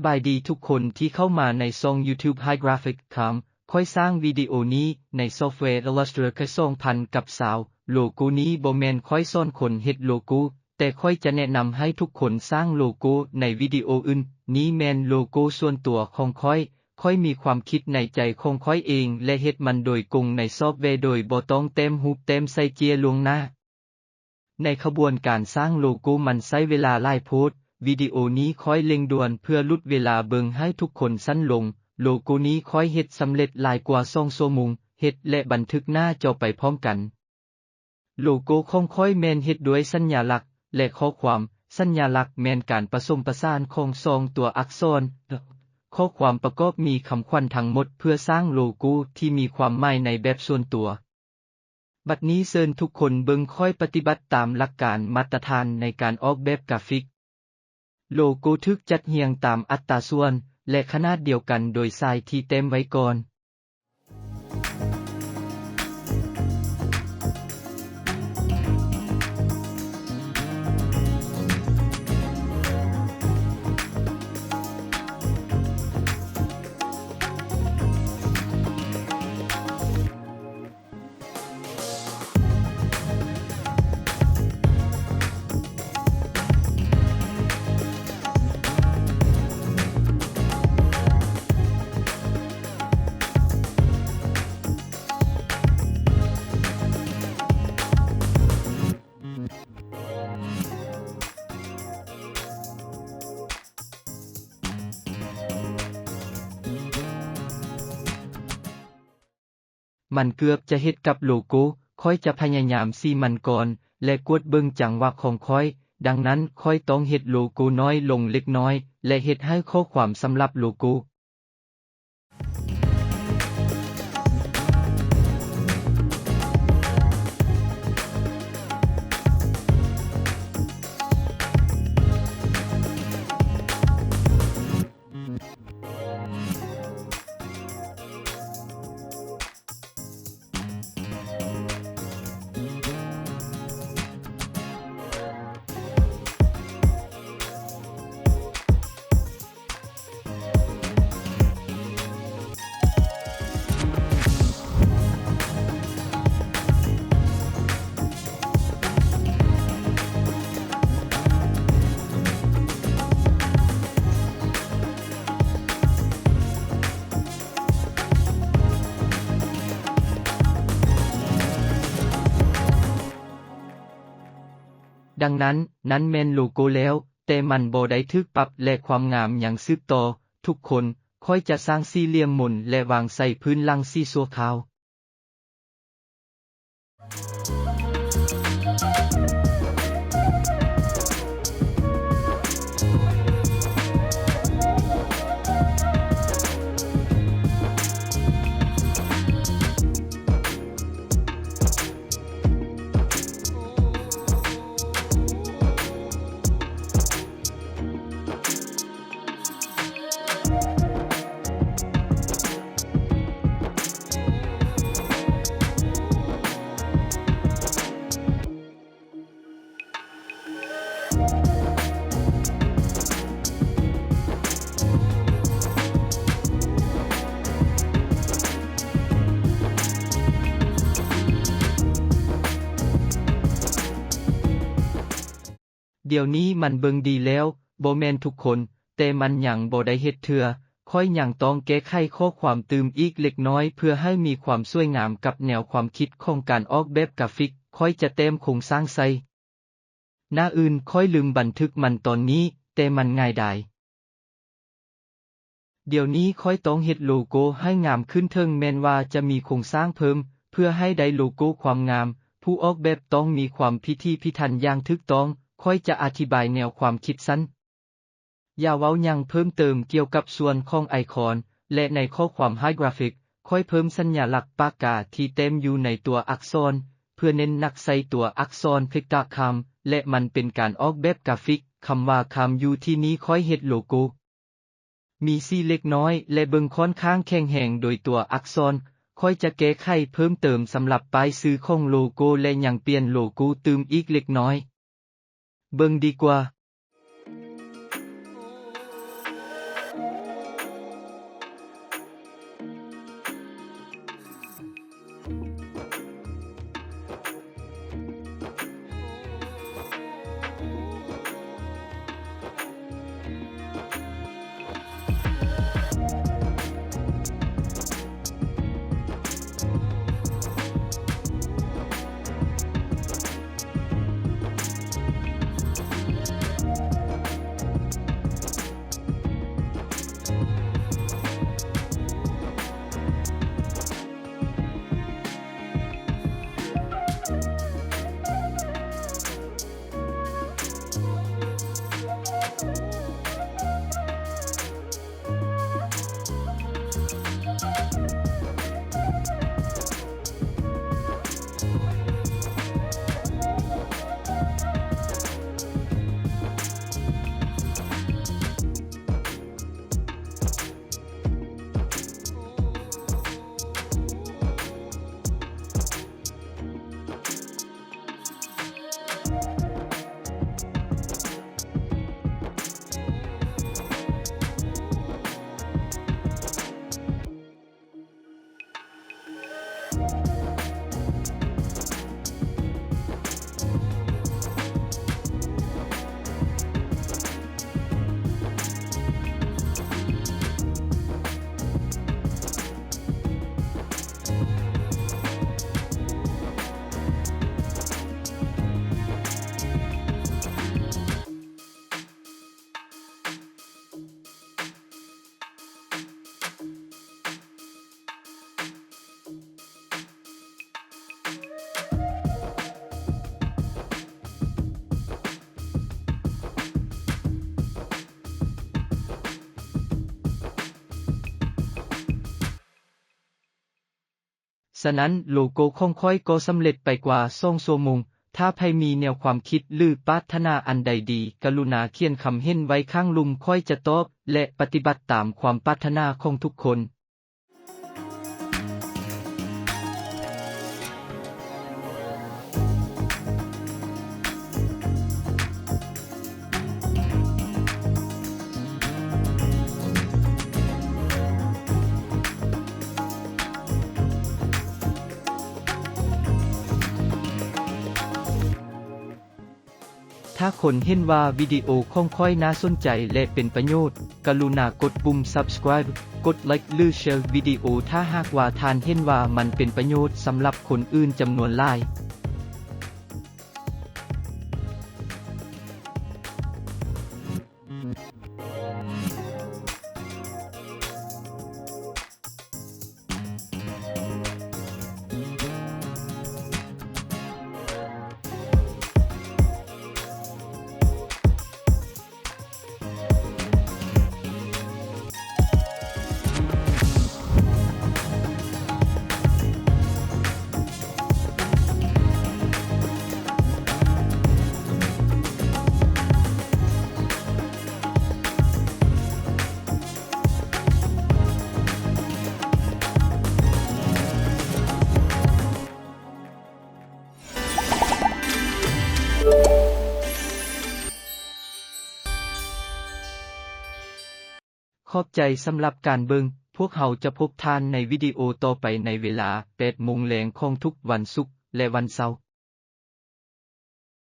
บายดีทุกคนที่เข้ามาในช่อง YouTube High Graphic ครับค่อยสร้างวิดีโอนี้ในซอฟต์แวร์ Illustrator 2000 กับสาวโลโก้นี้บ่แม่นค่อยสอนคนเฮ็ดโลโก้แต่ค่อยจะแนะนำให้ทุกคนสร้างโลโก้ในวิดีโออื่นนี้แม่นโลโก้ส่วนตัวของค่อยมีความคิดในใจของค่อยเองและเฮ็ดมันโดยกงในซอฟต์แวร์โดยบ่ต้องเต็มรูปเต็มใส่เจียล่วงหน้าในขบวนการสร้างโลโก้มันใช้เวลาหลายโพสวิดีโอนี้ค่อยเร่งด่วนเพื่อลดเวลาเบิ่งให้ทุกคนสั้นลงโลโก้นี้ค่อยเฮ็ดสำเร็จหลายกว่า2 ชั่วโมงเฮ็ดและบันทึกหน้าจอไปพร้อมกันโลโก้ของค่อยแม่นเฮ็ดด้วยสัญลักษณ์และข้อความสัญลักษณ์แม่นการผสมผสานของ2 ตัวอักษรข้อความประกอบมีคำขวัญทั้งหมดเพื่อสร้างโลโก้ที่มีความหมายในแบบส่วนตัวบัดนี้เชิญทุกคนเบิ่งค่อยปฏิบัติตามหลักการมาตรฐานในการออกแบบกราฟิกโลโก้ถูกจัดเรียงตามอัตราส่วนและขนาดเดียวกันโดยใส่ที่เต็มไว้ก่อนมันเกือบจะเฮ็ดกับโลโก้ค่อยจะพยายามซีมันก่อนและกดเบิ่งจังหวะของค่อยดังนั้นค่อยต้องเฮ็ดโลโก้น้อยลงเล็กน้อยและเฮ็ดให้ข้อความสำหรับโลโก้ดังนั้นแม่นโลโก้แล้วแต่มันบ่ได้ถูกปรับและความงามหยังสืบต่อทุกคนค่อยจะสร้างสี่เหลี่ยมหมุนและวางใส่พื้นหลังสีชั่วคราวเดี๋ยวนี้มันเบิ่งดีแล้วบ่แม่นทุกคนแต่มันยังบ่ได้เฮ็ดเทื่อค่อยยังต้องแก้ไขข้อความเติมอีกเล็กน้อยเพื่อให้มีความสวยงามกับแนวความคิดของการออกแบบกราฟิกค่อยจะเต็มโครงสร้างใส่หน้าอื่นค่อยลืมบันทึกมันตอนนี้แต่มันง่ายดายเดี๋ยวนี้ค่อยต้องเฮ็ดโลโก้ให้งามขึ้นถึงแม้นว่าจะมีโครงสร้างเพิ่มเพื่อให้ได้โลโก้ความงามผู้ออกแบบต้องมีความพิถีพิถันอย่างถูกต้องค่อยจะอธิบายแนวความคิดสั้นอย่าเว้าหยังเพิ่มเติมเกี่ยวกับส่วนของไอคอนและในข้อความไฮกราฟิกค่อยเพิ่มสัญลักษณ์ปากกาที่เต็มอยู่ในตัวอักษรเพื่อเน้นหนักใส่ตัวอักษรพิกตะคำและมันเป็นการออกแบบกราฟิกคำว่าคำอยู่ที่นี้ค่อยเฮ็ดโลโก้มีสีเล็กน้อยและเบิ่งค่อนข้างแข็งแรงโดยตัวอักษรค่อยจะแก้ไขเพิ่มเติมสำหรับป้ายซื้อของโลโก้และยังเปลี่ยนโลโก้เติมอีกเล็กน้อยเบิ่งดีกว่า ฉะนั้นโลโก้ของค่อยก็สำเร็จไปกว่า2 ชั่วโมงถ้าใครมีแนวความคิดหรือปรารถนาอันใดดีกรุณาเขียนคำเห็นไว้ข้างลุ่มค่อยจะตอบและปฏิบัติตามความปรารถนาของทุกคนถ้าคนเห็นว่าวิดีโอของค่อยน่าสนใจและเป็นประโยชน์กรุณากดปุ่ม subscribe กดไลค์หรือแชร์วิดีโอถ้าหากว่าท่านเห็นว่ามันเป็นประโยชน์สำหรับคนอื่นจำนวนหลายขอบใจสำหรับการเบิ่งพวกเราจะพบท่านในวิดีโอต่อไปในเวลา 8 โมงแลงของทุกวันศุกร์และวันเสาร์